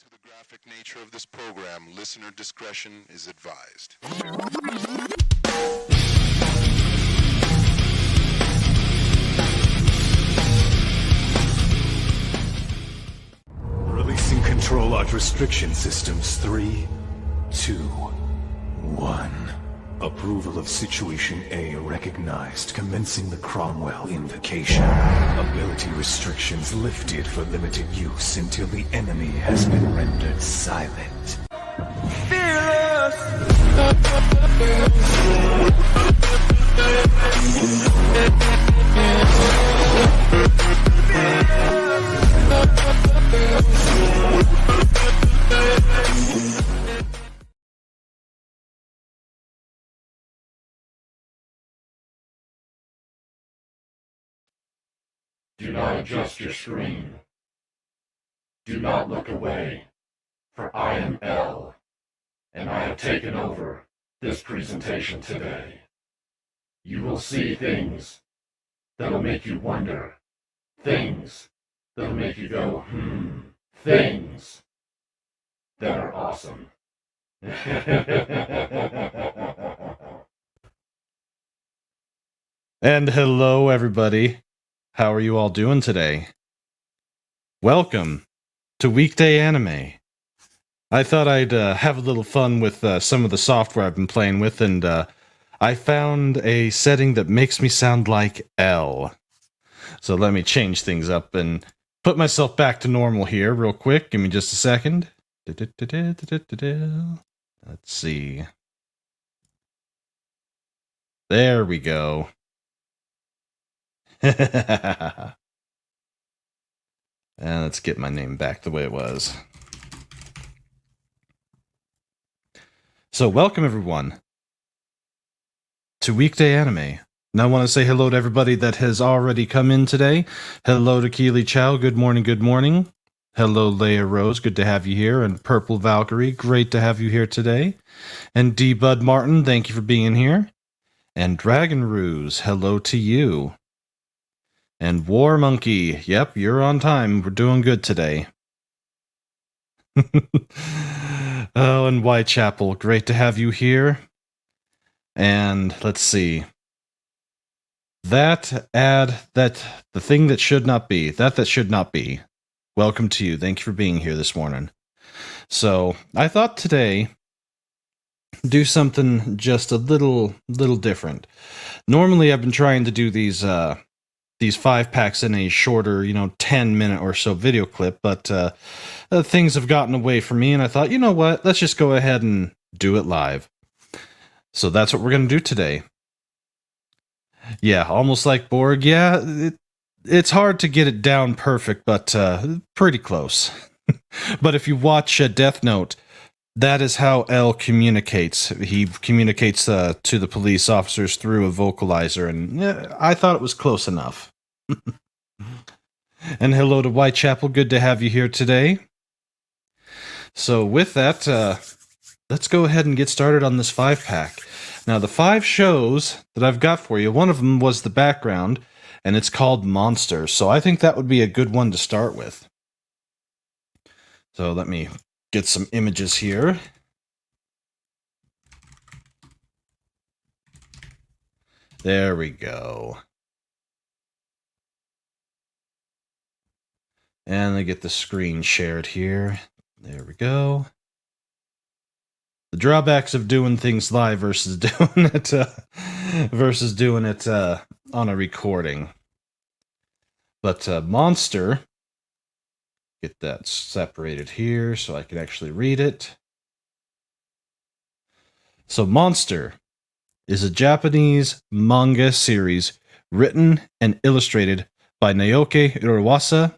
to the graphic nature of this program, listener discretion is advised. Releasing control arc restriction systems. 3, 2, 1. Approval of Situation A recognized, commencing the Cromwell invocation. Ability restrictions lifted for limited use until the enemy has been rendered silent. Fearless! Do not adjust your screen. Do not look away, for I am L, and I have taken over this presentation today. You will see things that'll make you wonder, things that'll make you go, things that are awesome. And hello, everybody. How are you all doing today? Welcome to Weekday Anime. I thought I'd have a little fun with some of the software I've been playing with, and I found a setting that makes me sound like L. So let me change things up and put myself back to normal here real quick. Give me just a second. Let's see. There we go. And let's get my name back the way it was. So welcome everyone to Weekday Anime. Now I want to say hello to everybody that has already come in today. Hello to Keely Chow, good morning, good morning. Hello Leia Rose, good to have you here. And Purple Valkyrie, great to have you here today. And D Bud Martin, thank you for being here. And Dragon Ruse, hello to you. And War Monkey, yep, you're on time. We're doing good today. Oh, and Whitechapel, great to have you here. And let's see. The thing that should not be. That should not be. Welcome to you. Thank you for being here this morning. So, I thought today, do something just a little different. Normally, I've been trying to do these 5-packs in a shorter, 10-minute or so video clip, but things have gotten away from me, and I thought, you know what, let's just go ahead and do it live. So that's what we're going to do today. Yeah, almost like Borg. Yeah, it's hard to get it down perfect, but pretty close. But if you watch Death Note, that is how L communicates. He communicates to the police officers through a vocalizer, and I thought it was close enough. And hello to Whitechapel, good to have you here today. So with that, let's go ahead and get started on this 5-pack. Now the 5 shows that I've got for you, one of them was the background, and it's called Monsters, so I think that would be a good one to start with. So let me get some images here. There we go. And I get the screen shared here. There we go. The drawbacks of doing things live versus doing it on a recording. But Monster, get that separated here so I can actually read it. So Monster is a Japanese manga series written and illustrated by Naoki Urasawa.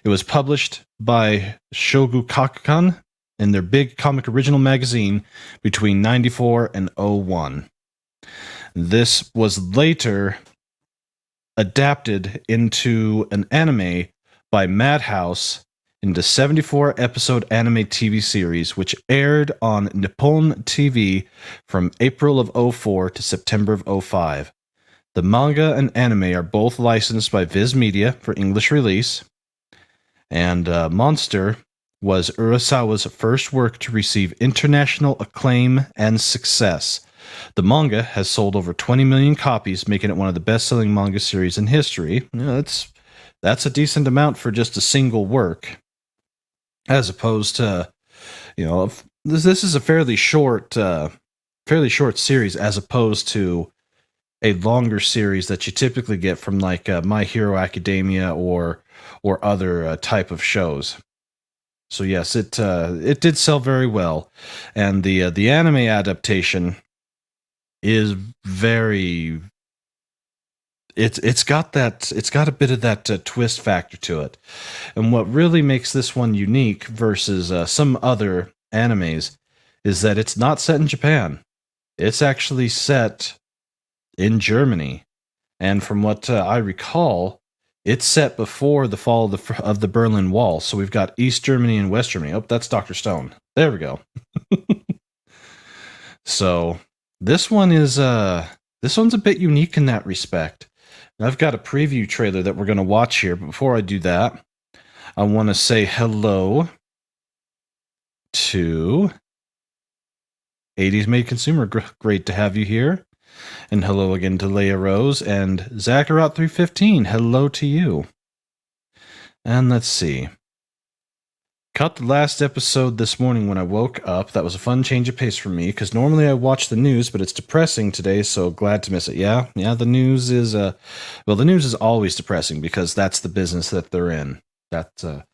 It was published by Shogakukan in their big comic original magazine between 94 and 01. This was later adapted into an anime by Madhouse into 74-episode anime TV series, which aired on Nippon TV from April of 04 to September of 05. The manga and anime are both licensed by Viz Media for English release. And Monster was Urasawa's first work to receive international acclaim and success. The manga has sold over 20 million copies, making it one of the best-selling manga series in history. That's a decent amount for just a single work, as opposed to, this is a fairly short series, as opposed to a longer series that you typically get from like My Hero Academia or other type of shows. So yes, it did sell very well, and the anime adaptation is very. It's got a bit of that twist factor to it, and what really makes this one unique versus some other animes is that it's not set in Japan. It's actually set in Germany, and from what I recall, it's set before the fall of the Berlin Wall. So we've got East Germany and West Germany. Oh, that's Dr. Stone. There we go. So this one's a bit unique in that respect. And I've got a preview trailer that we're going to watch here, but before I do that, I want to say hello to 80s Made Consumer. Great to have you here. And hello again to Leia Rose and Zacharot 315. Hello to you. And let's see. Caught the last episode this morning when I woke up. That was a fun change of pace for me, because normally I watch the news, but it's depressing today, so glad to miss it. Yeah, the news is, the news is always depressing, because that's the business that they're in. That's, the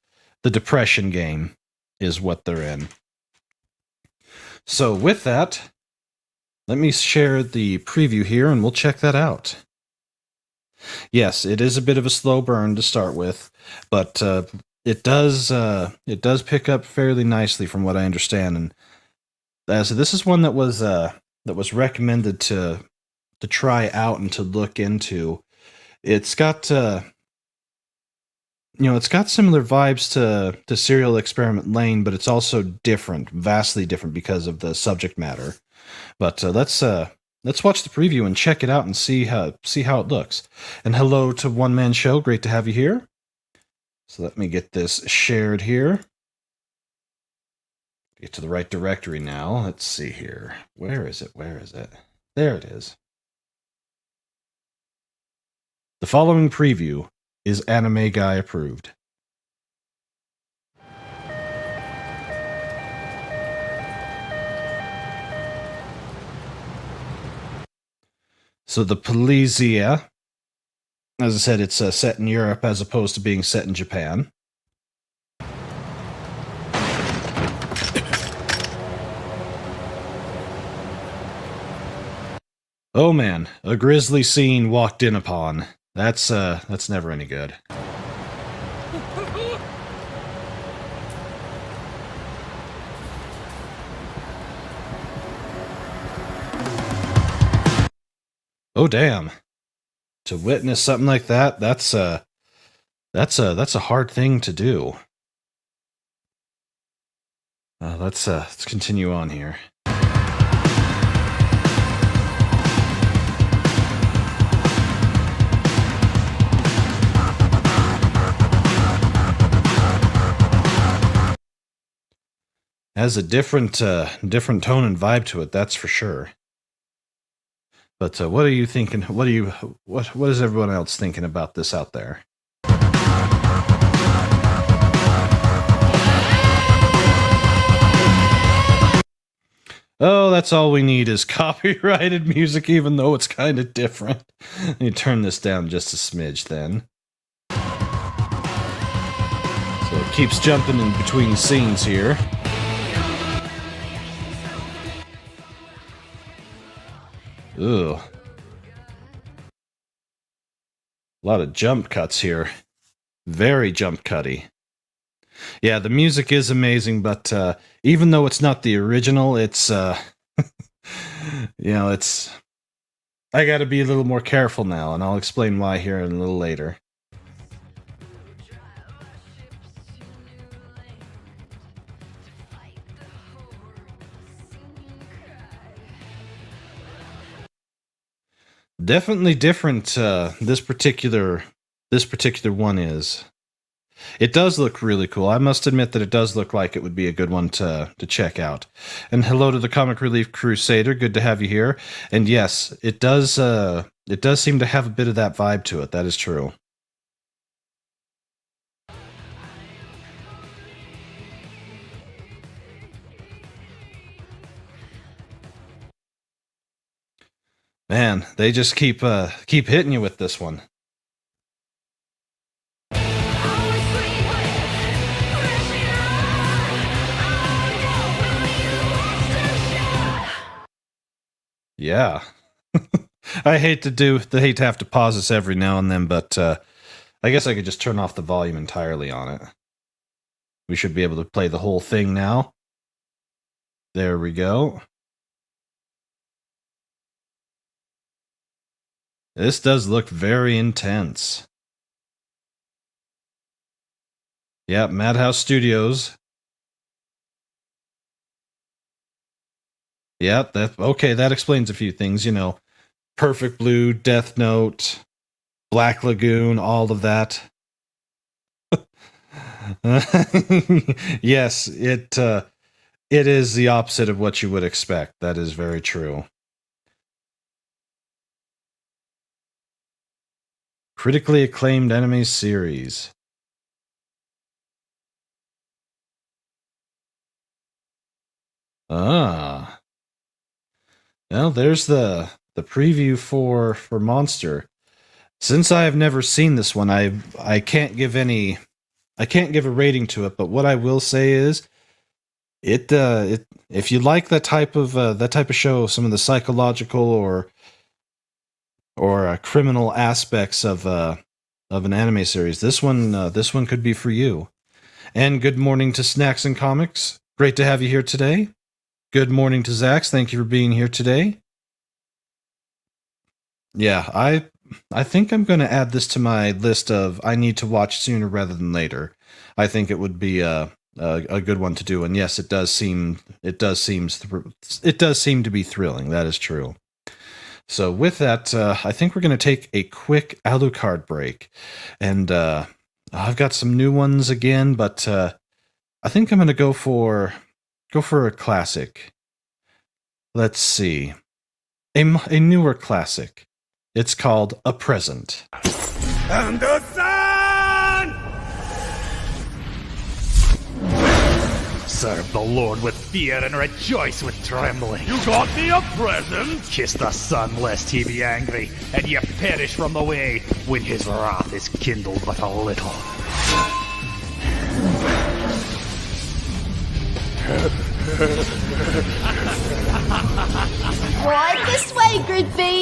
depression game is what they're in. So with that, let me share the preview here, and we'll check that out. Yes, it is a bit of a slow burn to start with, but it does pick up fairly nicely from what I understand. And so this is one that was recommended to try out and to look into. It's got it's got similar vibes to Serial Experiment Lane, but it's also different, vastly different because of the subject matter. But let's watch the preview and check it out and see how it looks. And hello to One Man Show, great to have you here. So let me get this shared here. Get to the right directory now. Let's see here. Where is it? There it is. The following preview is Anime Guy approved. So the Polizia, as I said, it's set in Europe as opposed to being set in Japan. Oh man, a grisly scene walked in upon. That's never any good. Oh damn. To witness something like that, that's a hard thing to do. Let's continue on here. Has a different tone and vibe to it, that's for sure. But what are you thinking? What is everyone else thinking about this out there? Oh, that's all we need is copyrighted music, even though it's kind of different. Let me turn this down just a smidge then. So it keeps jumping in between scenes here. Ugh. A lot of jump cuts here. Very jump cutty. Yeah, the music is amazing, but even though it's not the original, it's it's I gotta be a little more careful now, and I'll explain why here in a little later. Definitely different. This particular one is. It does look really cool. I must admit that it does look like it would be a good one to check out. And hello to the Comic Relief Crusader. Good to have you here. And yes, it does seem to have a bit of that vibe to it. That is true. Man, they just keep hitting you with this one. Yeah. I hate to have to pause this every now and then, but I guess I could just turn off the volume entirely on it. We should be able to play the whole thing now. There we go. This does look very intense. Yeah, Madhouse Studios. Yeah, that explains a few things, you know. Perfect Blue, Death Note, Black Lagoon, all of that. Yes, it is the opposite of what you would expect. That is very true. Critically acclaimed anime series. Ah. Well, there's the preview for Monster. Since I have never seen this one, I can't give a rating to it, but what I will say is it if you like that type of show, some of the psychological or criminal aspects of an anime series, this one could be for you. And good morning to Snacks and Comics. Great to have you here today. Good morning to Zax. Thank you for being here today. Yeah, I think I'm going to add this to my list of I need to watch sooner rather than later. I think it would be a good one to do. And yes, it does seem to be thrilling. That is true. So with that, I think we're going to take a quick Alucard break, and I've got some new ones again, but I think I'm going to go for a classic. Let's see, a newer classic. It's called A Present. And the sun! Serve the Lord with fear and rejoice with trembling. You got me a present? Kiss the sun lest he be angry, and ye perish from the way when his wrath is kindled but a little. Right this way, Gridby!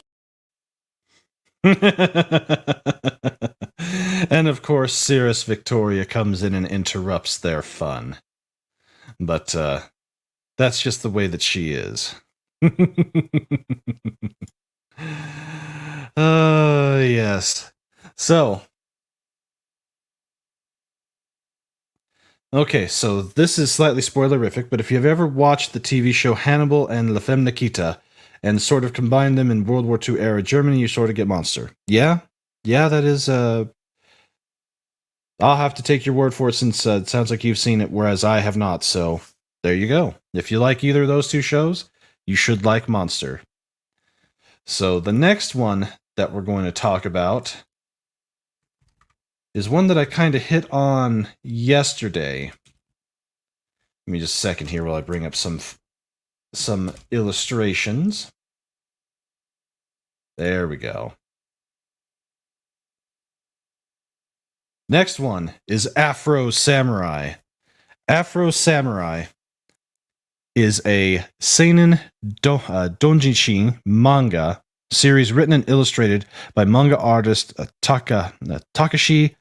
And of course, Cirrus Victoria comes in and interrupts their fun. But that's just the way that she is. Yes. So, okay, so this is slightly spoilerific, but if you've ever watched the TV show Hannibal and La Femme Nikita and sort of combined them in World War II era Germany, you sort of get Monster. Yeah, that is... I'll have to take your word for it since it sounds like you've seen it, whereas I have not, so there you go. If you like either of those two shows, you should like Monster. So the next one that we're going to talk about is one that I kind of hit on yesterday. Give me just a second here while I bring up some illustrations. There we go. Next one is Afro Samurai. Afro Samurai is a seinen doujinshi manga series written and illustrated by manga artist Takashi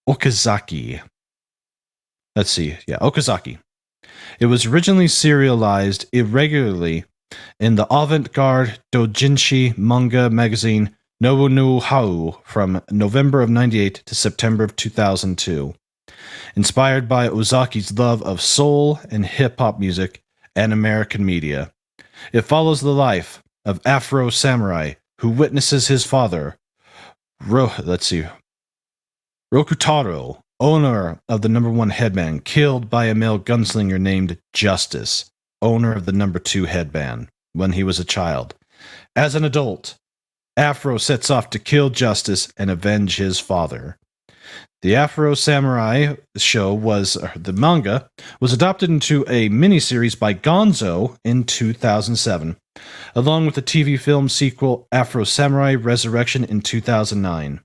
Okazaki. Let's see. Yeah, Okazaki. It was originally serialized irregularly in the avant-garde doujinshi manga magazine Nobu no Hau from November of 98 to September of 2002. Inspired by Ozaki's love of soul and hip-hop music and American media, it follows the life of Afro Samurai who witnesses his father, Rokutaro, owner of the number 1 headband, killed by a male gunslinger named Justice, owner of the number 2 headband, when he was a child. As an adult, Afro sets off to kill Justice and avenge his father. The Afro Samurai show the manga was adopted into a miniseries by Gonzo in 2007, along with the TV film sequel Afro Samurai Resurrection in 2009,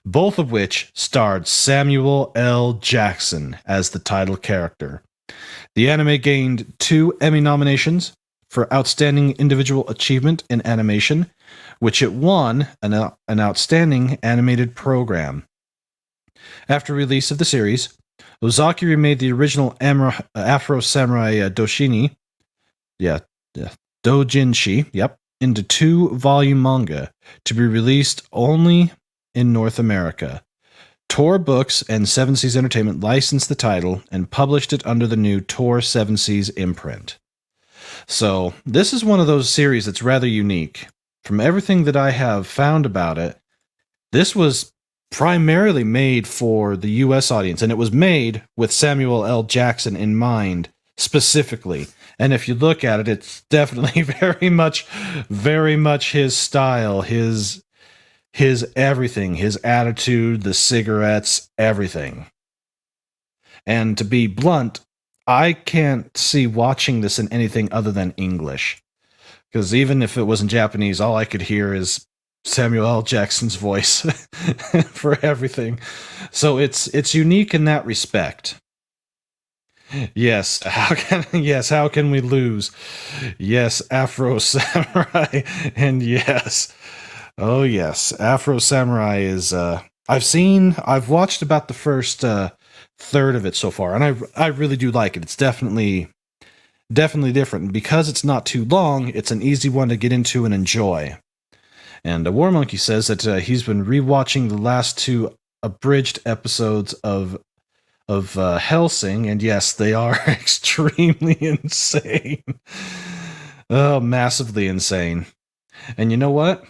both of which starred Samuel L. Jackson as the title character. The anime gained 2 Emmy nominations for Outstanding Individual Achievement in Animation, which it won an Outstanding Animated Program. After release of the series, Ozaki remade the original Afro Samurai Doujinshi, into 2-volume manga to be released only in North America. Tor Books and Seven Seas Entertainment licensed the title and published it under the new Tor Seven Seas imprint. So, this is one of those series that's rather unique. From everything that I have found about it, this was primarily made for the US audience, and it was made with Samuel L. Jackson in mind specifically. And if you look at it, it's definitely very much his style, his everything, his attitude, the cigarettes, everything. And to be blunt, I can't see watching this in anything other than English. Because even if it was in Japanese, all I could hear is Samuel L. Jackson's voice for everything. So it's unique in that respect. Yes, how can we lose? Yes, Afro Samurai, and yes. Oh yes, Afro Samurai is I've watched about the first third of it so far, and I really do like it. It's definitely different. Because it's not too long, it's an easy one to get into and enjoy. And War Monkey says that he's been rewatching the last 2 abridged episodes of Hellsing, and yes, they are extremely insane. Oh, massively insane. And you know what?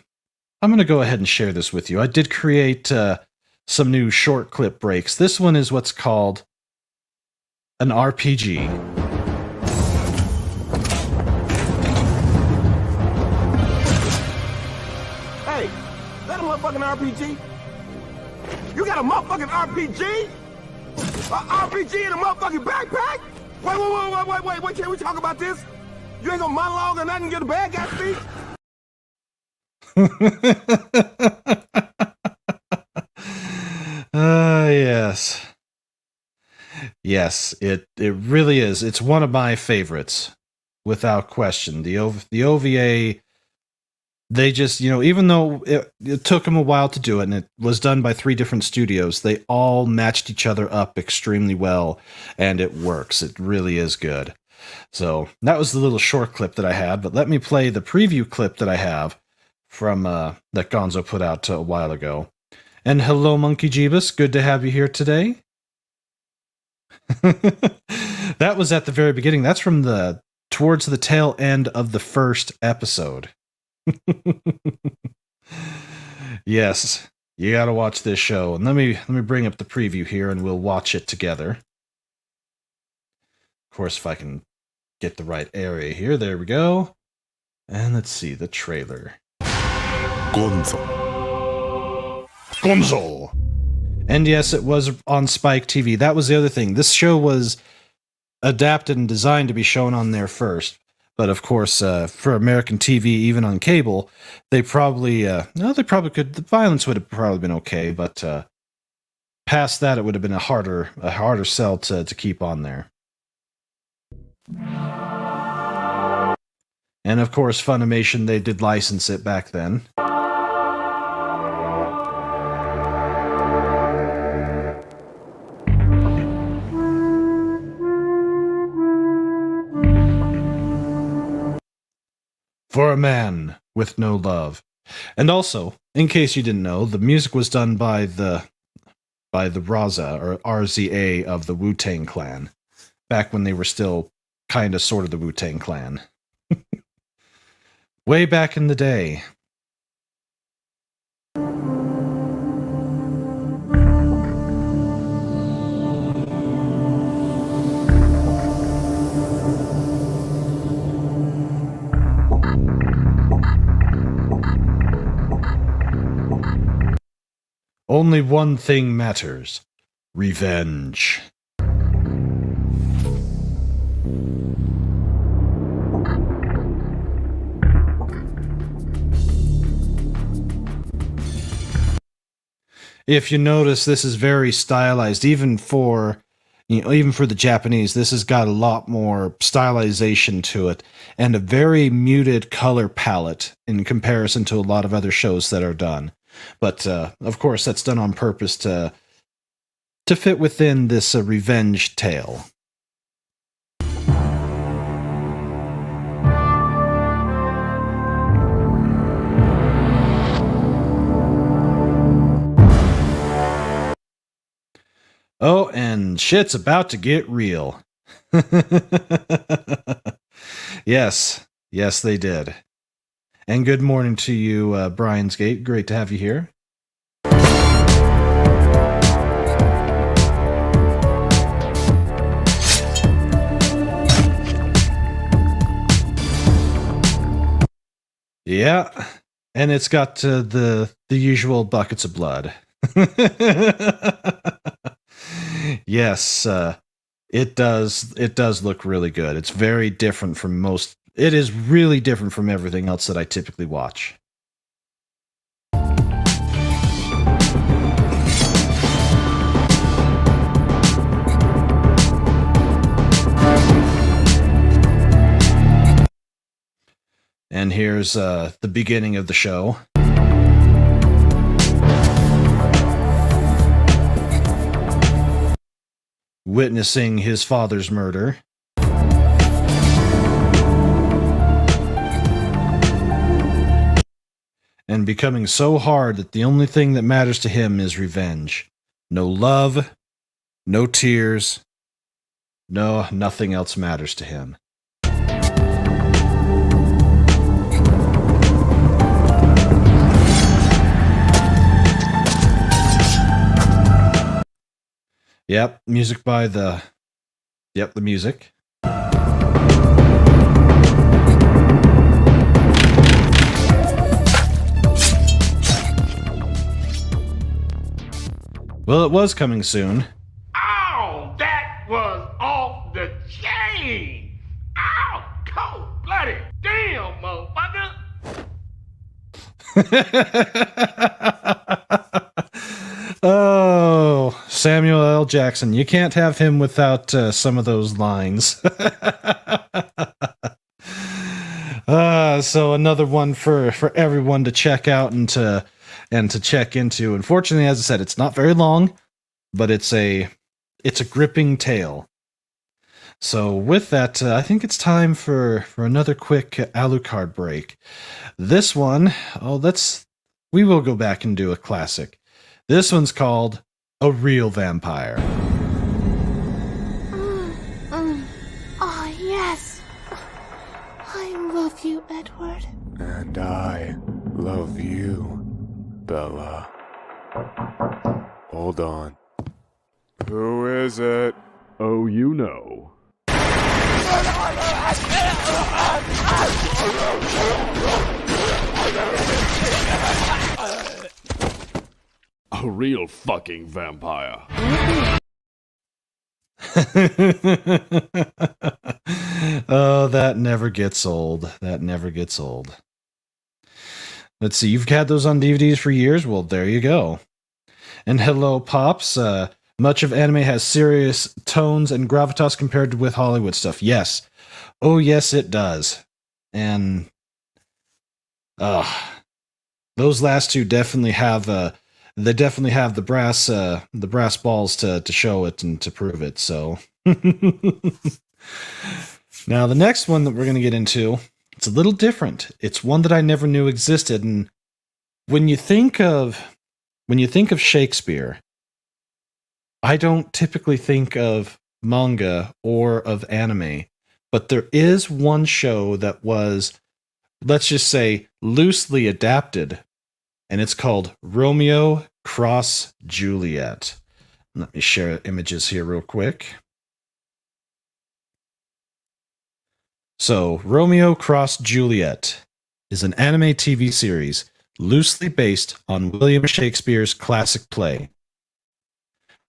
I'm going to go ahead and share this with you. I did create some new short clip breaks. This one is what's called an RPG. Motherfucking RPG? You got a motherfucking RPG? A RPG in a motherfucking backpack? Wait, can we talk about this? You ain't gonna monologue or nothing, get a bad guy speech? Yes. Yes, it really is. It's one of my favorites, without question. The OVA, they just, even though it took them a while to do it, and it was done by 3 different studios, they all matched each other up extremely well, and it works. It really is good. So that was the little short clip that I had, but let me play the preview clip that I have from that Gonzo put out a while ago. And hello, Monkey Jeebus. Good to have you here today. That was at the very beginning. That's from towards the tail end of the first episode. Yes, you gotta watch this show. And let me bring up the preview here and we'll watch it together. Of course, if I can get the right area here. There we go. And let's see the trailer. Gonzo! And yes, it was on Spike TV. That was the other thing. This show was adapted and designed to be shown on there first. But of course, for American TV, even on cable, they probably could. The violence would have probably been okay, but past that, it would have been a harder sell to keep on there. And of course, Funimation, they did license it back then. For a man with no love. And also, in case you didn't know, the music was done by the RZA or RZA of the Wu-Tang Clan, back when they were still kind of sort of the Wu-Tang Clan. Way back in the day. Only one thing matters. Revenge. If you notice, this is very stylized, even for the Japanese. This has got a lot more stylization to it and a very muted color palette in comparison to a lot of other shows that are done. But of course, that's done on purpose to fit within this revenge tale. Oh, and shit's about to get real. Yes, they did. And good morning to you, Brian's Gate. Great to have you here. Yeah, and it's got the usual buckets of blood. Yes, it does look really good. It's very different from most. It is really different from everything else that I typically watch. And here's the beginning of the show. Witnessing his father's murder. And becoming so hard that the only thing that matters to him is revenge. No love, no tears, no, nothing else matters to him. Yep, music by the... Yep, the music. Well, it was coming soon. Oh, that was off the chain. Ow, cold-blooded. Damn, motherfucker. Oh, Samuel L. Jackson. You can't have him without some of those lines. So another one for everyone to check out and to check into. Unfortunately, as I said, it's not very long, but it's a gripping tale. So with that, I think it's time for another quick Alucard break. This one, we will go back and do a classic. This one's called A Real Vampire. Ah, yes. I love you, Edward. And I love you, Bella. Hold on. Who is it? Oh, you know. A real fucking vampire. Oh, that never gets old. That never gets old. Let's see, you've had those on DVDs for years? Well, there you go. And hello, Pops. Much of anime has serious tones and gravitas compared with Hollywood stuff. Yes. Oh, yes, it does. And those last two definitely have they definitely have the brass balls to show it and to prove it. So now the next one that we're going to get into, it's a little different. It's one that I never knew existed. And when you think of Shakespeare, I don't typically think of manga or of anime, but there is one show that was, let's just say, loosely adapted, and it's called Romeo Cross Juliet. Let me share images here real quick. So, Romeo Cross Juliet is an anime TV series loosely based on William Shakespeare's classic play,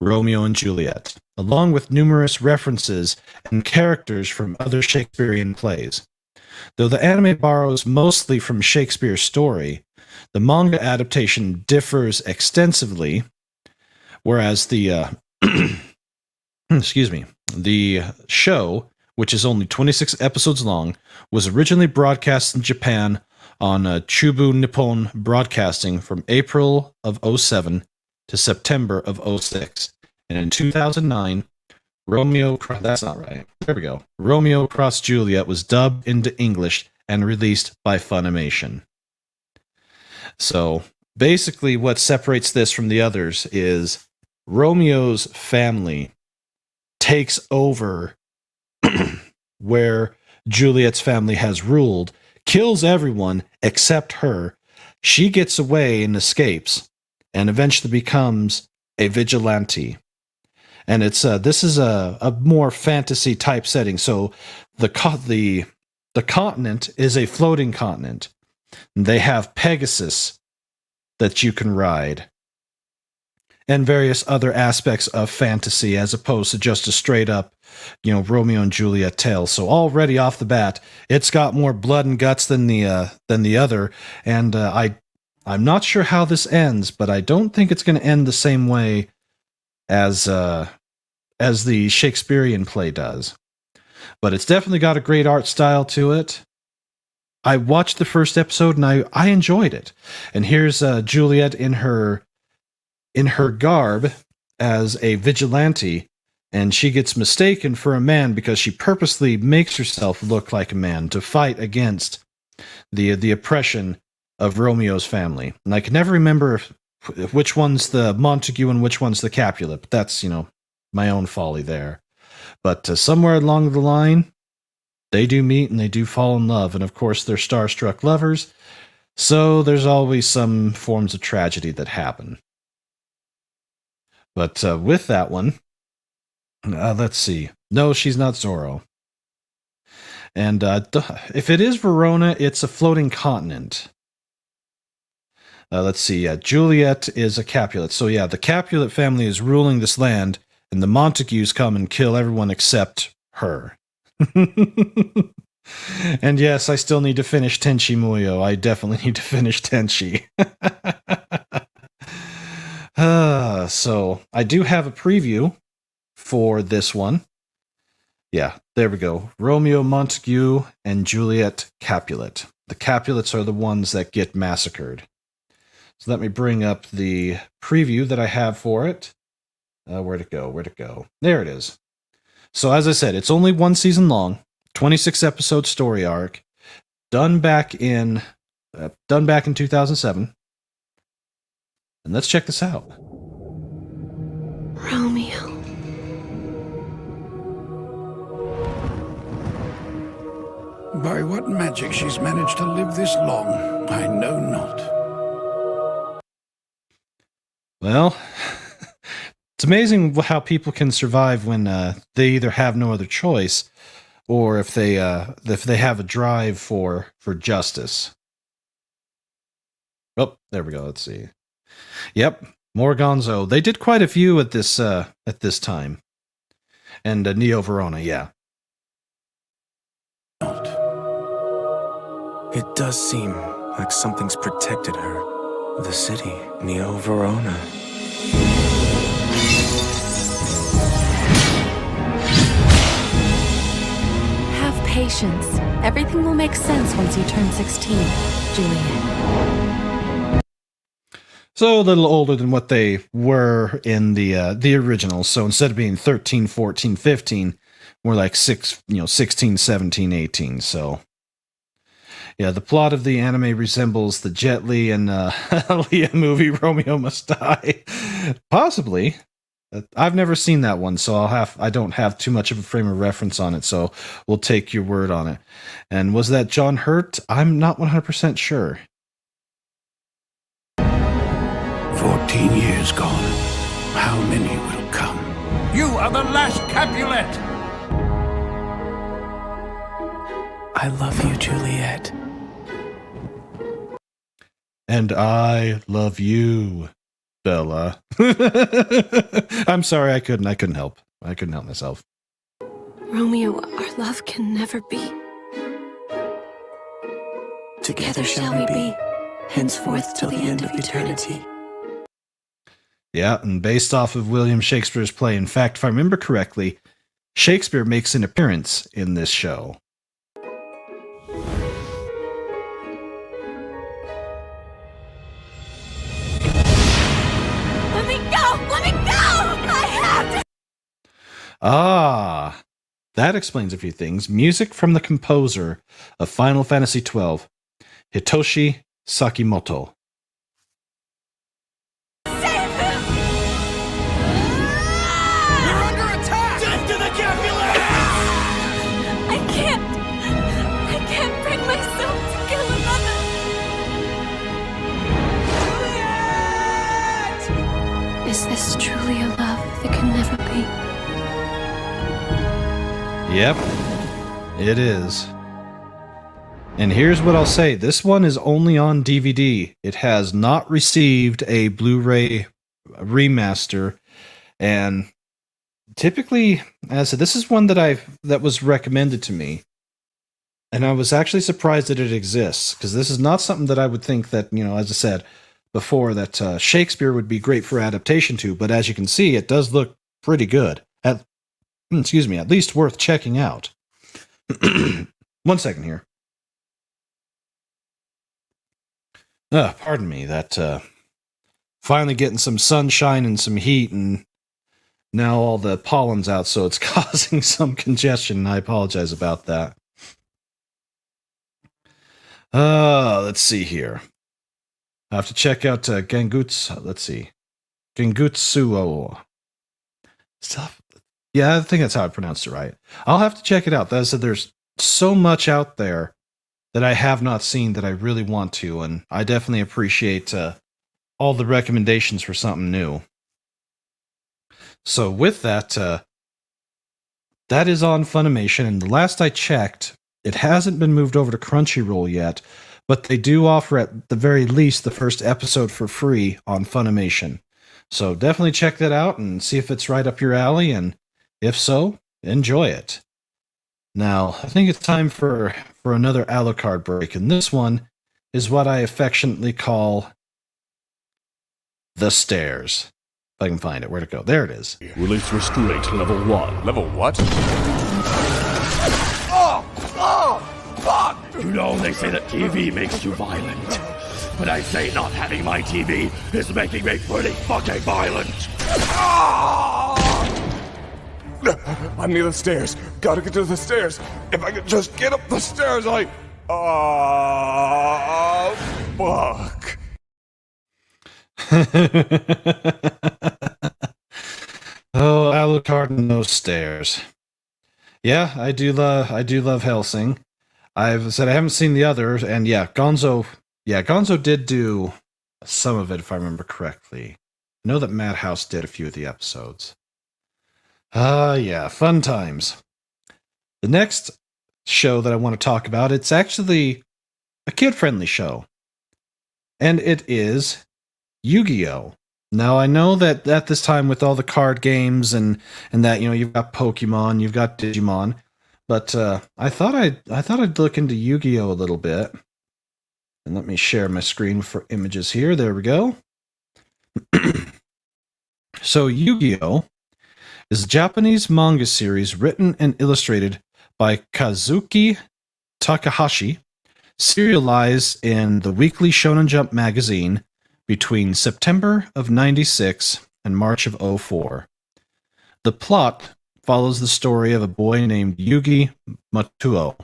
Romeo and Juliet, along with numerous references and characters from other Shakespearean plays. Though the anime borrows mostly from Shakespeare's story, the manga adaptation differs extensively, whereas the the show, which is only 26 episodes long, was originally broadcast in Japan on Chubu Nippon Broadcasting from April of 07 to September of 06. And in 2009, Romeo Cross Juliet was dubbed into English and released by Funimation. So basically what separates this from the others is Romeo's family takes over where Juliet's family has ruled, kills everyone except her. She gets away and escapes, and eventually becomes a vigilante. And it's this is a more fantasy type setting. So the continent is a floating continent. They have Pegasus that you can ride, and various other aspects of fantasy, as opposed to just a straight up, Romeo and Juliet tale. So already off the bat, it's got more blood and guts than the other. And I'm not sure how this ends, but I don't think it's going to end the same way as the Shakespearean play does. But it's definitely got a great art style to it. I watched the first episode and I enjoyed it. And here's Juliet in her garb as a vigilante, and she gets mistaken for a man because she purposely makes herself look like a man to fight against the oppression of Romeo's family. And I can never remember which one's the Montague and which one's the Capulet, but that's, my own folly there. But somewhere along the line, they do meet and they do fall in love, and of course they're starstruck lovers, so there's always some forms of tragedy that happen. But with that one, let's see. No, she's not Zorro. And if it is Verona, it's a floating continent. Let's see. Juliet is a Capulet. So yeah, the Capulet family is ruling this land, and the Montagues come and kill everyone except her. And yes, I still need to finish Tenchi Muyo. I definitely need to finish Tenchi. So I do have a preview for this one. Yeah, there we go. Romeo Montague and Juliet Capulet. The Capulets are the ones that get massacred. So let me bring up the preview that I have for it. Where'd it go? There it is. So as I said, it's only one season long, 26 episode story arc, done back in 2007. And let's check this out. Romeo. By what magic she's managed to live this long, I know not. Well, it's amazing how people can survive when they either have no other choice, or if they have a drive for justice. Oh, there we go. Let's see. Yep, more Gonzo. They did quite a few at this time, and Neo Verona. Yeah. It does seem like something's protected her. The city, Neo Verona. Have patience. Everything will make sense once you turn 16, Juliet. So a little older than what they were in the original. So instead of being 13, 14, 15, more like 16, 17, 18. So yeah, the plot of the anime resembles the Jet Li and Aaliyah movie Romeo Must Die. Possibly. I've never seen that one, so I don't have too much of a frame of reference on it, so we'll take your word on it. And was that John Hurt? I'm not 100% sure. 14 years gone. How many will come? You are the last Capulet! I love you, Juliet. And I love you, Bella. I'm sorry, I couldn't help. I couldn't help myself. Romeo, our love can never be. Together shall we be, henceforth till the end of eternity. Yeah, and based off of William Shakespeare's play, in fact, if I remember correctly, Shakespeare makes an appearance in this show. Let me go! Let me go! I have to! Ah, that explains a few things. Music from the composer of Final Fantasy XII, Hitoshi Sakimoto. I can't bring myself to kill another. Juliet! Is this truly a love that can never be? Yep, it is. And here's what I'll say. This one is only on DVD. It has not received a Blu-ray remaster. And typically, as I said, this is one that was recommended to me. And I was actually surprised that it exists, because this is not something that I would think that, as I said before, that Shakespeare would be great for adaptation to. But as you can see, it does look pretty good. At least worth checking out. 1 second here. Pardon me. That finally getting some sunshine and some heat, and now all the pollen's out, so it's causing some congestion, and I apologize about that. Let's see here. I have to check out Gengutsu. Let's see. Gengutsuo. Stuff. Yeah, I think that's how I pronounced it right. I'll have to check it out. That is, there's so much out there that I have not seen that I really want to, and I definitely appreciate all the recommendations for something new. So with that, that is on Funimation, and the last I checked, it hasn't been moved over to Crunchyroll yet, but they do offer at the very least the first episode for free on Funimation. So definitely check that out and see if it's right up your alley, and if so, enjoy it. Now, I think it's time for another Alucard break, and this one is what I affectionately call the stairs. If I can find it. Where'd it go? There it is. Release restraint level 1. Level what? Fuck! You know, they say that TV makes you violent. But I say not having my TV is making me pretty fucking violent. I'm near the stairs. Gotta get to the stairs. If I could just get up the stairs, fuck. Oh, Alucard and those stairs. Yeah, I do love Hellsing. I've said I haven't seen the others, and Gonzo did do some of it, if I remember correctly. I know that Madhouse did a few of the episodes. Fun times. The next show that I want to talk about, it's actually a kid-friendly show. And it is Yu-Gi-Oh! Now, I know that at this time with all the card games and that, you've got Pokemon, you've got Digimon, but I thought I'd look into Yu-Gi-Oh! A little bit. And let me share my screen for images here. There we go. So, Yu-Gi-Oh! Is a Japanese manga series written and illustrated by Kazuki Takahashi, serialized in the Weekly Shonen Jump magazine between September of 96 and March of 04. The plot follows the story of a boy named Yugi Matuo,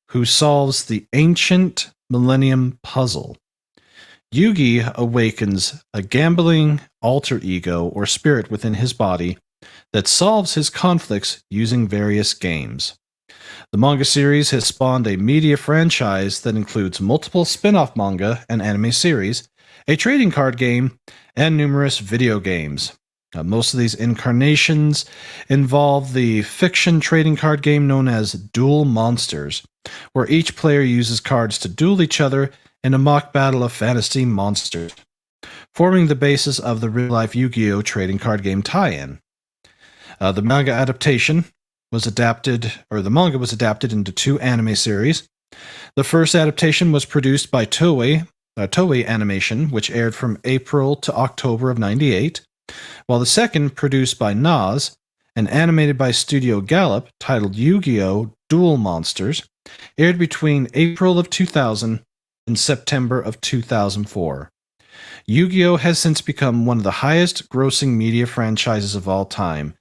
who solves the ancient Millennium Puzzle. Yugi awakens a gambling alter ego or spirit within his body that solves his conflicts using various games. The manga series has spawned a media franchise that includes multiple spin-off manga and anime series, a trading card game, and numerous video games. Most of these incarnations involve the fiction trading card game known as Duel Monsters, where each player uses cards to duel each other in a mock battle of fantasy monsters, forming the basis of the real-life Yu-Gi-Oh! Trading card game tie-in. The manga was adapted into 2 anime series. The first adaptation was produced by Toei Animation, which aired from April to October of 98, while the second, produced by Nas and animated by Studio Gallop, titled Yu-Gi-Oh! Duel Monsters, aired between April of 2000 and September of 2004. Yu-Gi-Oh! Has since become one of the highest-grossing media franchises of all time.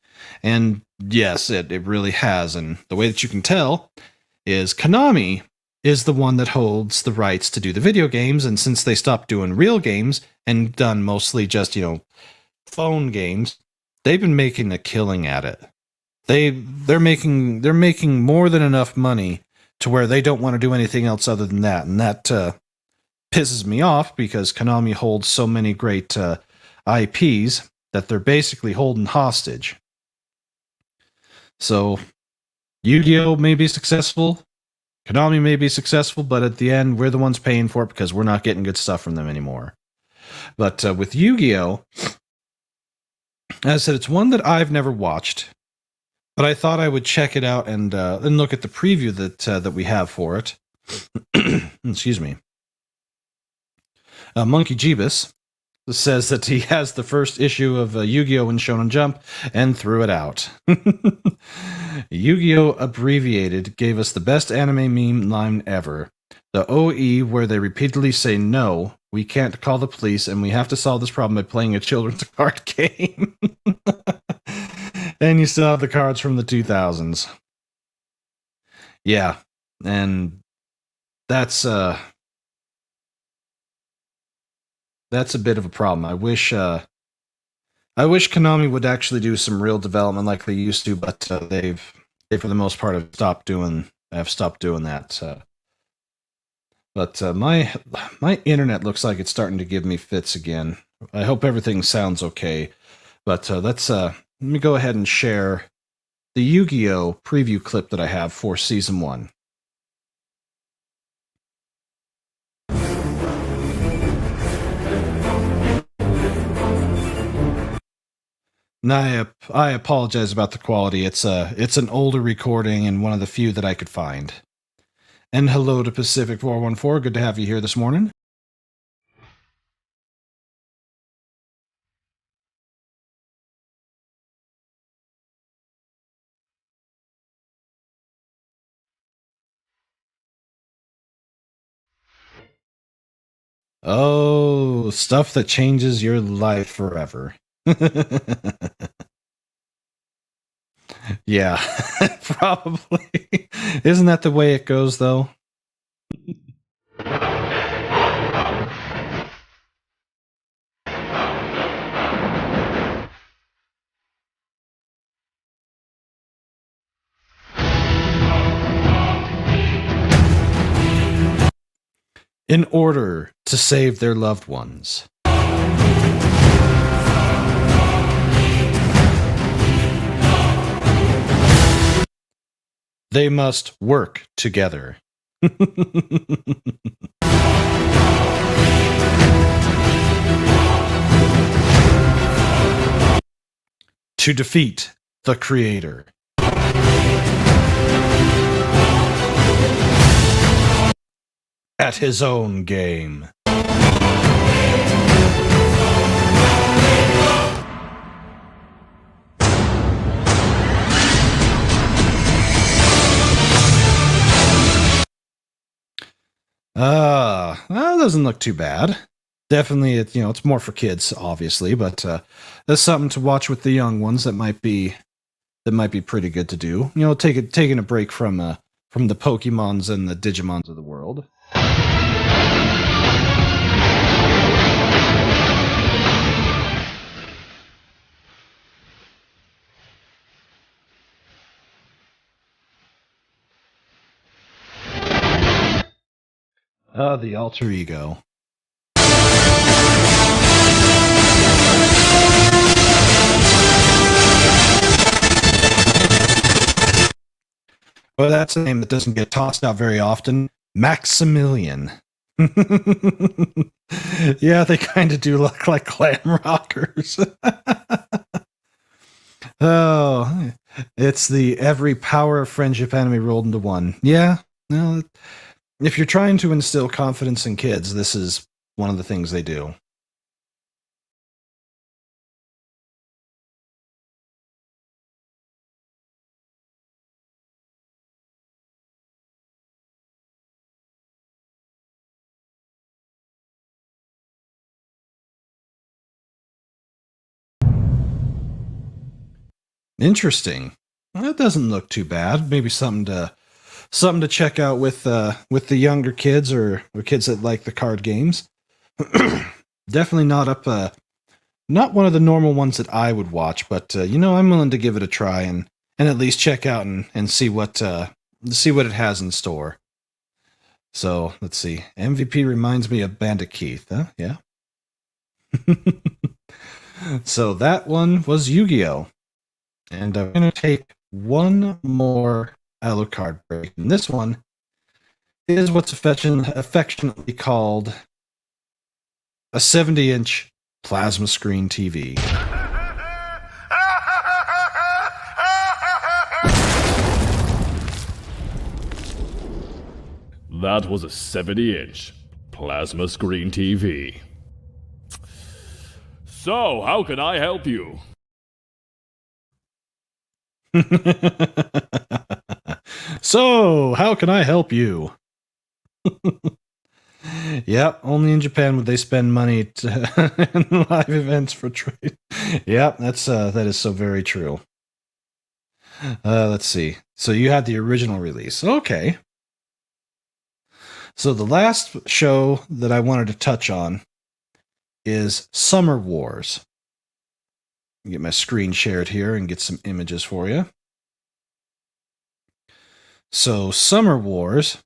And yes, it really has. And the way that you can tell is Konami is the one that holds the rights to do the video games. And since they stopped doing real games and done mostly just, phone games, they've been making a killing at it. They're making more than enough money to where they don't want to do anything else other than that. And that pisses me off because Konami holds so many great IPs that they're basically holding hostage. So, Yu-Gi-Oh! May be successful, Konami may be successful, but at the end, we're the ones paying for it because we're not getting good stuff from them anymore. But with Yu-Gi-Oh!, as I said, it's one that I've never watched, but I thought I would check it out and look at the preview that we have for it. Excuse me. Monkey Jeebus says that he has the first issue of Yu-Gi-Oh! In Shonen Jump and threw it out. Yu-Gi-Oh! Abbreviated gave us the best anime meme line ever. The OE where they repeatedly say, no, we can't call the police and we have to solve this problem by playing a children's card game. And you still have the cards from the 2000s. Yeah, and that's a bit of a problem. I wish Konami would actually do some real development like they used to, but they for the most part have stopped doing that. But my internet looks like it's starting to give me fits again. I hope everything sounds okay. But let me go ahead and share the Yu-Gi-Oh! Preview clip that I have for Season 1. Now, I apologize about the quality. It's an older recording and one of the few that I could find. And hello to Pacific 414. Good to have you here this morning. Oh, stuff that changes your life forever. Yeah, probably. Isn't that the way it goes, though? In order to save their loved ones. They must work together. To defeat the creator. At his own game. That doesn't look too bad. Definitely, it's more for kids, obviously, but that's something to watch with the young ones. That might be pretty good to do. Taking a break from the Pokemons and the Digimons of the world. The alter ego. Well, that's a name that doesn't get tossed out very often. Maximilian. Yeah, they kind of do look like glam rockers. Oh, it's the every power of friendship anime rolled into one. Yeah, no, if you're trying to instill confidence in kids, this is one of the things they do. Interesting. Well, that doesn't look too bad. Maybe something to check out with the younger kids or kids that like the card games. Definitely not not one of the normal ones that I would watch, but I'm willing to give it a try and at least check out and see what it has in store. So let's see. MVP reminds me of Bandit Keith, huh? Yeah. So that one was Yu-Gi-Oh! And I'm going to take one more Alucard break. And this one is what's affectionately called a 70-inch plasma screen TV. That was a 70-inch plasma screen TV. So, how can I help you? So, how can I help you? Yep, only in Japan would they spend money in live events for trade. Yep, that is so very true. Let's see. So you had the original release. Okay. So the last show that I wanted to touch on is Summer Wars. Get my screen shared here and get some images for you. So Summer Wars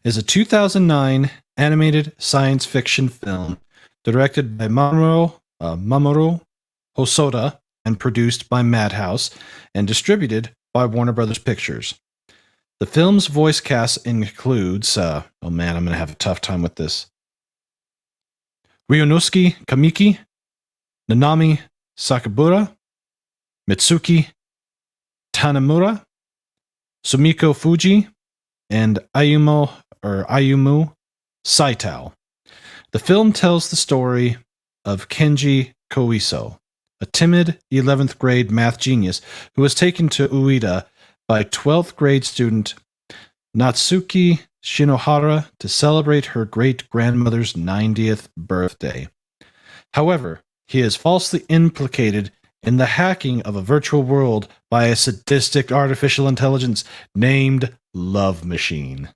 is a 2009 animated science fiction film directed by Mamoru Hosoda and produced by Madhouse and distributed by Warner Brothers Pictures. The film's voice cast includes, oh man, I'm going to have a tough time with this. Ryunosuke Kamiki, Nanami Sakabura, Mitsuki Tanamura, Sumiko Fuji, and Ayumu Saitao. The film tells the story of Kenji Koiso, a timid 11th grade math genius who was taken to Ueda by 12th grade student Natsuki Shinohara to celebrate her great-grandmother's 90th birthday. However, he is falsely implicated in the hacking of a virtual world by a sadistic artificial intelligence named Love Machine.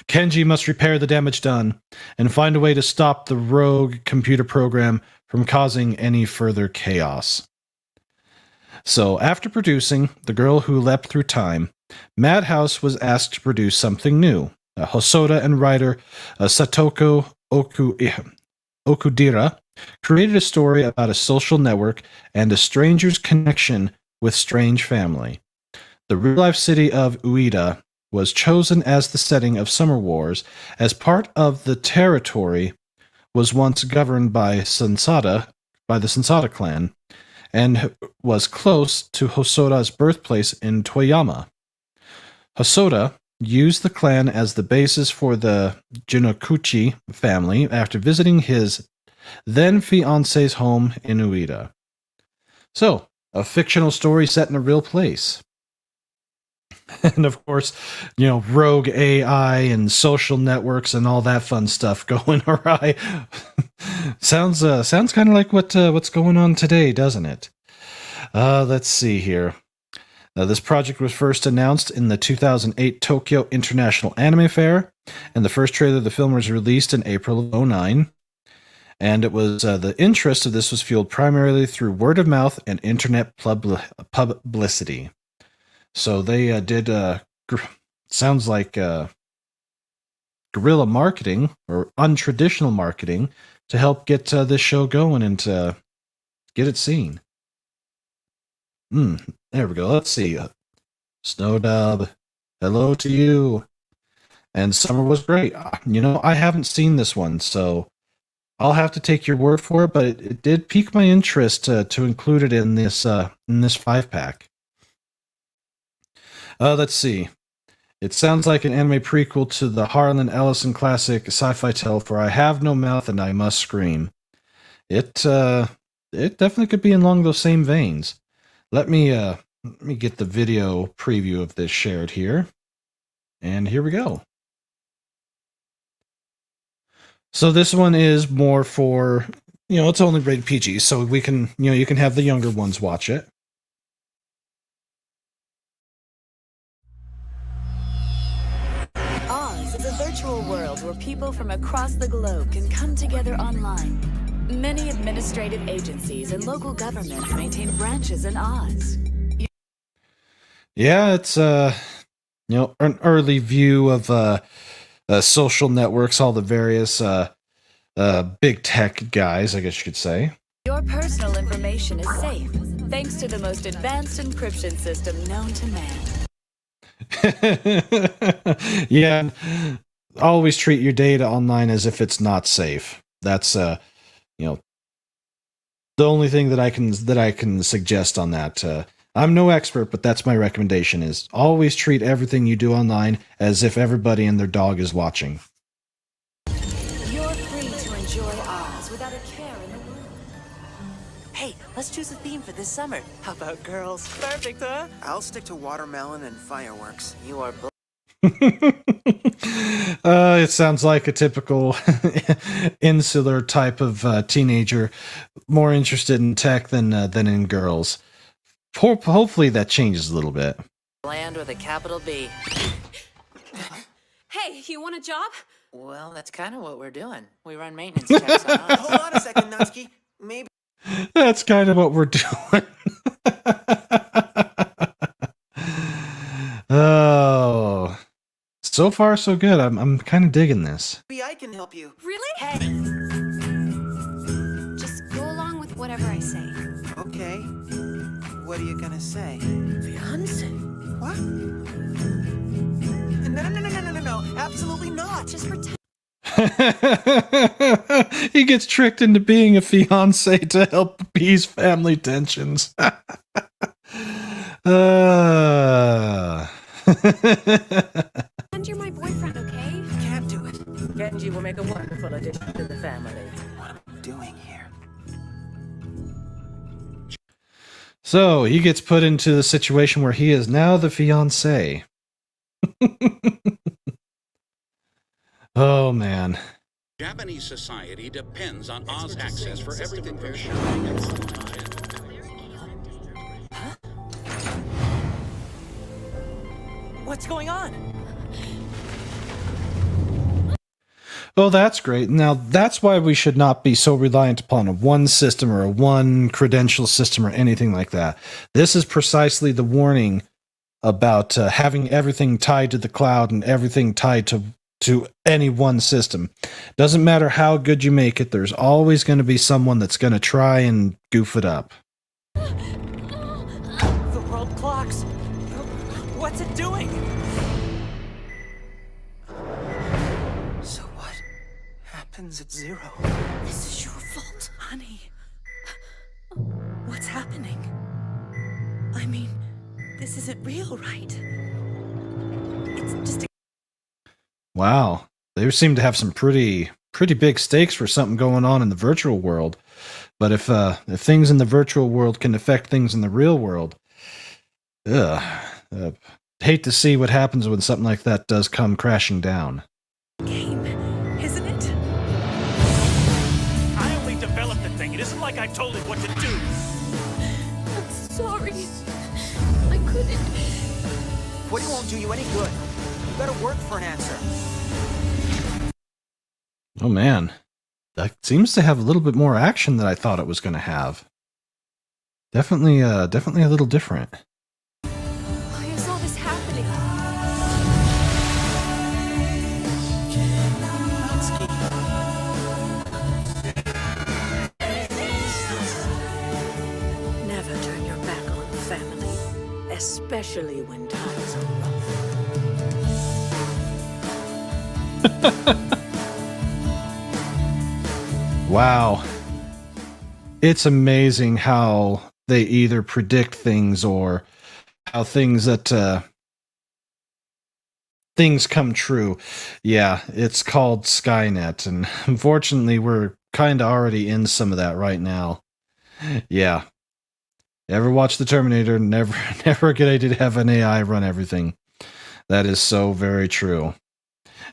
Kenji must repair the damage done and find a way to stop the rogue computer program from causing any further chaos. So, after producing The Girl Who Leapt Through Time, Madhouse was asked to produce something new. Hosoda and writer Satoko Okudira created a story about a social network and a stranger's connection with strange family. The real-life city of Ueda was chosen as the setting of Summer Wars, as part of the territory was once governed by the Sansada clan, and was close to Hosoda's birthplace in Toyama. Hosoda used the clan as the basis for the Jinokuchi family after visiting his then-fiancé's home in Ueda. So, a fictional story set in a real place. And of course, rogue AI and social networks and all that fun stuff going awry. Sounds kind of like what's going on today, doesn't it? Let's see here. This project was first announced in the 2008 Tokyo International Anime Fair, and the first trailer of the film was released in April of 2009. And it was the interest of this was fueled primarily through word of mouth and internet publicity. So they did, sounds like guerrilla marketing or untraditional marketing to help get this show going and to get it seen. There we go. Let's see. Snowdub, hello to you. and Summer was great. You know, I haven't seen this one, so I'll have to take your word for it, but it did pique my interest to include it in this 5-pack. Let's see. It sounds like an anime prequel to the Harlan Ellison classic sci-fi tale for I Have No Mouth and I Must Scream. It definitely could be along those same veins. Let me get the video preview of this shared here. And here we go. So this one is more for, you know, it's only rated PG, so we can, you know, you can have the younger ones watch it. Oz is a virtual world where people from across the globe can come together online. Many administrative agencies and local governments maintain branches in Oz. Yeah, it's you know, an early view of social networks, all the various big tech guys, I guess you could say. Your personal information is safe, thanks to the most advanced encryption system known to man. Yeah, always treat your data online as if it's not safe. That's you know, the only thing that I can suggest on that. I'm no expert, but that's my recommendation: is always treat everything you do online as if everybody and their dog is watching. You're free to enjoy Oz without a care in the world. Hey, let's choose a theme for this summer. How about girls? Perfect, huh? I'll stick to watermelon and fireworks. You are It sounds like a typical insular type of teenager, more interested in tech than in girls. Hopefully that changes a little bit. Land with a capital B. Hey, you want a job? Well, that's kind of what we're doing. We run maintenance checks on Oz. Hold on a second, Nutsky. Maybe. That's kind of what we're doing. Oh, so far so good. I'm kind of digging this. Maybe I can help you. Really? Hey. Just go along with whatever I say. Okay. What are you gonna say? Fiance? What? No. Absolutely not. Just pretend. He gets tricked into being a fiance to help appease family tensions. You're my boyfriend, okay? Can't do it. Genji will make a wonderful addition to the family. What am I doing here? So he gets put into the situation where he is now the fiance. Oh man. Japanese society depends on Oz access for everything from shopping and Huh? What's going on? Oh, that's great. Now, that's why we should not be so reliant upon a one system or a one credential system or anything like that. This is precisely the warning about having everything tied to the cloud and everything tied to any one system. Doesn't matter how good you make it, there's always going to be someone that's going to try and goof it up. The world clocks. What's it doing? So what happens at 0? This is your fault, honey. What's happening? I mean, this isn't real, right? It's just a... Wow. They seem to have some pretty big stakes for something going on in the virtual world. But if things in the virtual world can affect things in the real world, hate to see what happens when something like that does come crashing down. Game, isn't it? I only developed the thing. It isn't like I told it what to do. I'm sorry. I couldn't. What won't do you any good? You gotta work for an answer. Oh man, that seems to have a little bit more action than I thought it was going to have. Definitely a little different. I saw this happening. Never turn your back on family, especially when times are rough. Wow. It's amazing how they either predict things or how things that things come true. Yeah, it's called Skynet, and unfortunately we're kind of already in some of that right now. Yeah. Ever watch The Terminator? Never a good idea to have an AI run everything. That is so very true.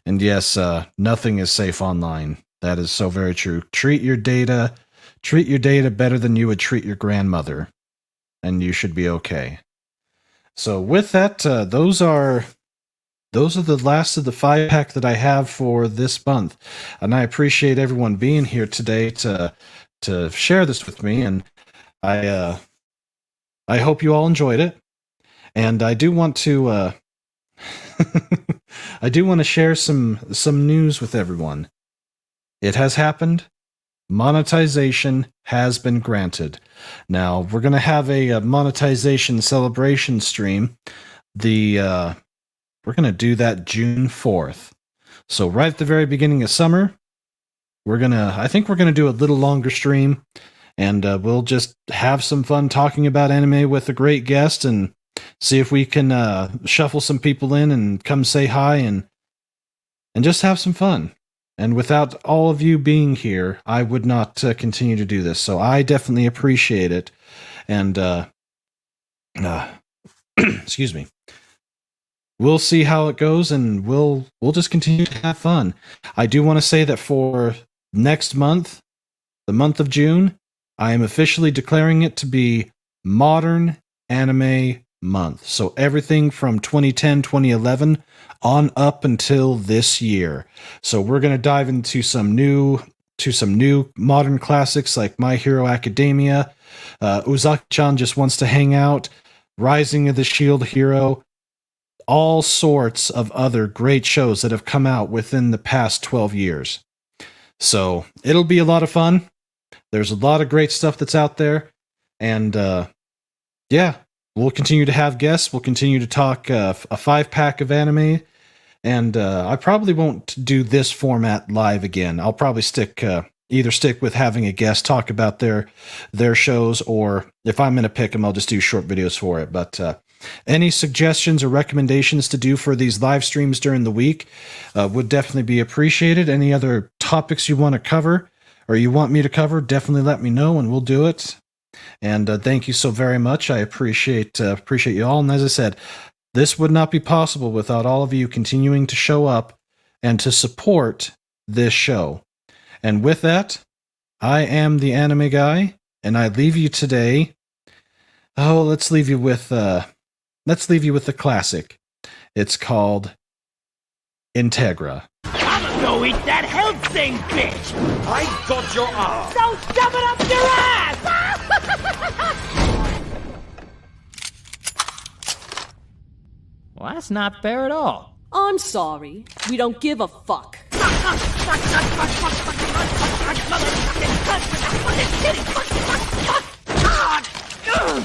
And yes, nothing is safe online. That is so very true. Treat your data better than you would treat your grandmother, and you should be okay. So with that, those are the last of the 5-pack that I have for this month, and I appreciate everyone being here today to share this with me, and I hope you all enjoyed it. And I do want to share some news with everyone. It has happened. Monetization has been granted. Now, we're going to have a monetization celebration stream. We're going to do that June 4th. So right at the very beginning of summer, I think we're going to do a little longer stream, and we'll just have some fun talking about anime with a great guest and see if we can shuffle some people in and come say hi and just have some fun. And without all of you being here, I would not continue to do this. So I definitely appreciate it. And excuse me. We'll see how it goes, and we'll just continue to have fun. I do want to say that for next month, the month of June, I am officially declaring it to be Modern Anime Month. So everything from 2010, 2011 on up until this year. So we're going to dive into some new modern classics like My Hero Academia, Uzaki-chan Just Wants to Hang Out, Rising of the Shield Hero, all sorts of other great shows that have come out within the past 12 years. So it'll be a lot of fun. There's a lot of great stuff that's out there. And yeah, we'll continue to have guests. We'll continue to talk a 5-pack of anime. And I probably won't do this format live again. I'll probably either stick with having a guest talk about their shows, or if I'm going to pick them, I'll just do short videos for it. But any suggestions or recommendations to do for these live streams during the week would definitely be appreciated. Any other topics you want to cover or you want me to cover, definitely let me know and we'll do it. And thank you so very much. I appreciate you all. And as I said, this would not be possible without all of you continuing to show up and to support this show. And with that, I am the Anime Guy, and I leave you today. Oh, let's leave you with the classic. It's called Integra. I'ma go eat that health thing, bitch! I got your arm! So shove it up your ass! Well, that's not fair at all. I'm sorry. We don't give a fuck.